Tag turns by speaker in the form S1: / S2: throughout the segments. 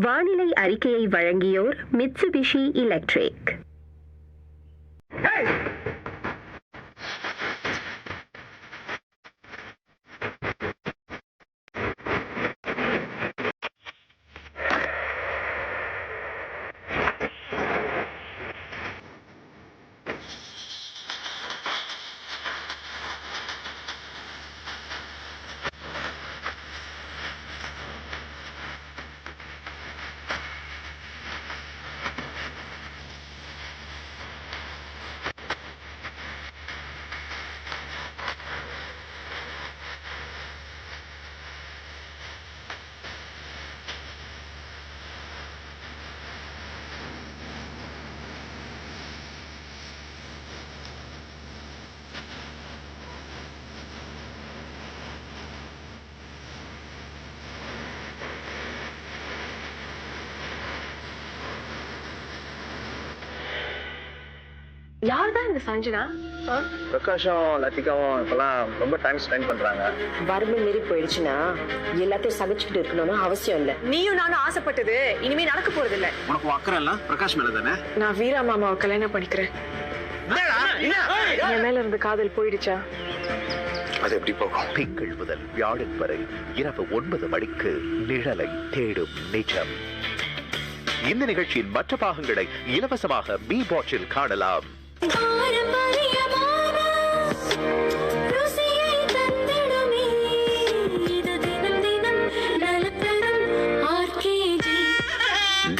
S1: வானிலை அறிக்கையை வழங்கியோர் மிட்சுபிஷி எலக்ட்ரிக்.
S2: யார்தான் இந்த சஞ்சனா?
S3: பிரகாஷும் லத்திகாவும் இப்பெல்லாம் ரொம்ப டைம் ஸ்பெண்ட் பண்றாங்க.
S4: வரம்பு மீறி போயிடுச்சுன்னா எல்லாத்தையும் சகிச்சுக்கிட்டு இருக்கணும்னு அவசியம் இல்ல.
S2: நீயும் நானும் ஆசைப்பட்டது இனிமே நடக்க போறது இல்ல.
S3: உனக்கு அக்கறை எல்லாம் பிரகாஷ் மேல தானே?
S2: நான் வீரா மாமாவை கல்யாணம் பண்ணிக்கிறேன். என் மேல இருந்து காதல் போயிடுச்சா?
S3: அது எப்படி போகும்?
S5: திங்கள் முதல் வியாழன் வரை இரவு 9 மணிக்கு நிழலை தேடும் நிஜம். இந்த நிகழ்ச்சியின் மற்ற பாகங்களை இலவசமாக மீ வாட்சில் காணலாம்.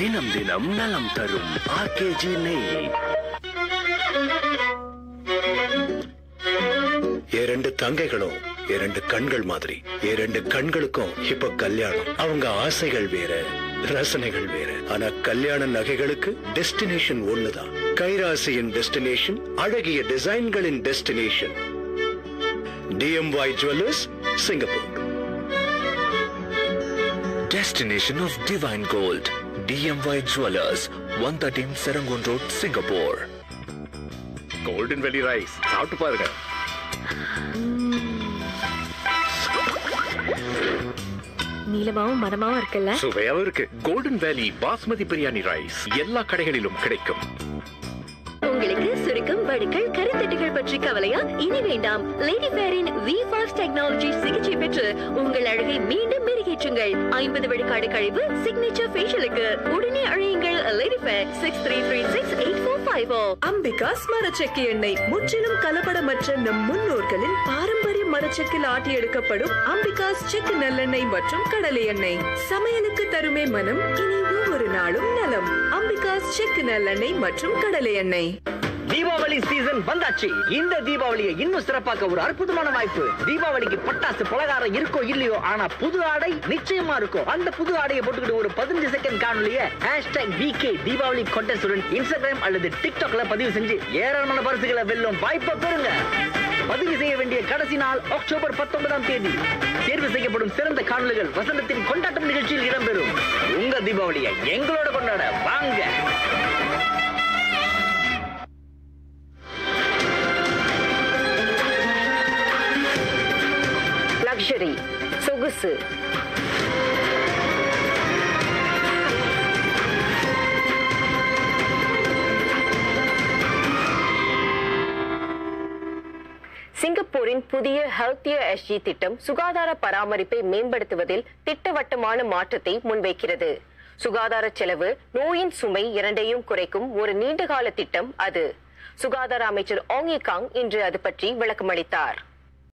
S5: தினம் தினம் நலம் தரும் ஆர்கேஜி நெய். இரண்டு தங்கைகளும் இரண்டு கண்கள் மாதிரி. இரண்டு கண்களுக்கும் இப்ப கல்யாணம். அவங்க ஆசைகள் வேற, ரசனைகள் வேற. ஆனா கல்யாண நகைகளுக்கு டெஸ்டினேஷன் ஒண்ணுதான். கைராசியின் டெஸ்டினேஷன், அழகிய டிசைன்களின் destination DMY Jewelers, Singapore. Destination of Divine Gold, DMY Jewelers, 113 Serangoon Road, Singapore. Golden Valley Rice, சாப்பிட்டு பாருங்க.
S2: நீலமாவும் மனமாவும் இருக்குல்ல?
S5: சுவையாவும் இருக்கு. கோல்டன் வேலி பாஸ்மதி பிரியாணி ரைஸ் எல்லா கடைகளிலும் கிடைக்கும்.
S1: உங்களுக்கு சுருக்கம், வடுக்கள், கருத்தட்டுகள் பற்றி கவலையா? இனி வேண்டாம். லேடி ஃபேரின் V-Fast டெக்னாலஜி சிகிச்சை பெற்று உங்கள் அழகை மீண்டும் மெருகேற்றுங்கள். 50 விழுக்காடு கழிவு சிக்னேச்சர் ஃபேஷியலுக்கு உடனே அழையுங்கள். Lady fair 63368450.
S2: அம்பிகாஸ் மரச்செக்கு எண்ணெய் முற்றிலும் கலப்படமற்ற நம் முன்னோர்களின் பாரம்பரிய மரச்செக்கில் ஆட்டி எடுக்கப்படும் அம்பிகாஸ் செக்கு நல்லெண்ணெய் மற்றும் கடலை எண்ணெய் சமையலுக்கு தருமே மனம். இனி ஒவ்வொரு நாளும் நலம். அம்பிகாஸ் செக்கு நல்லெண்ணெய் மற்றும் கடலை எண்ணெய்.
S6: தீபாவளி சீசன் வந்தாச்சு. இந்த தீபாவளியை இன்னும் சிறப்பாக்க ஒரு அற்புதமான வாய்ப்பு. தீபாவளிக்கு பட்டாசு பலகாரம் இருக்கோ இல்லையோ, ஆனா புது ஆடை நிச்சயமா இருக்கும். அந்த புது ஆடையை போட்டுக்கிட்டு ஒரு 15 செகண்ட் காணொலியை #BK தீபாவளி கான்டெஸ்டுடன் இன்ஸ்டாகிராம் அல்லது டிக்டாக்ல பதிவு செஞ்சு ஏராளமான பரிசுகளை வெல்லும் வாய்ப்பை பெறுங்க. பதிவு செய்ய வேண்டிய கடைசி நாள் அக்டோபர் 19ஆம் தேதி. தேர்வு செய்யப்படும் சிறந்த காணொலிகள் வசந்தத்தின் கொண்டாட்டம் நிகழ்ச்சியில் இடம்பெறும். உங்க தீபாவளியை எங்களோட கொண்டாட வாங்க.
S4: லக்ஸரி, சொகுசு, சிங்கப்பூரின் புதிய ஹெல்த்தியர் SG திட்டம் சுகாதார பராமரிப்பை மேம்படுத்துவதில் திட்டவட்டமான மாற்றத்தை முன்வைக்கிறது. சுகாதார செலவு, நோயின் சுமை இரண்டையும் குறைக்கும் ஒரு நீண்டகால திட்டம் அது. சுகாதார அமைச்சர் ஆங் ஈ காங் இன்று அது பற்றி விளக்கமளித்தார்.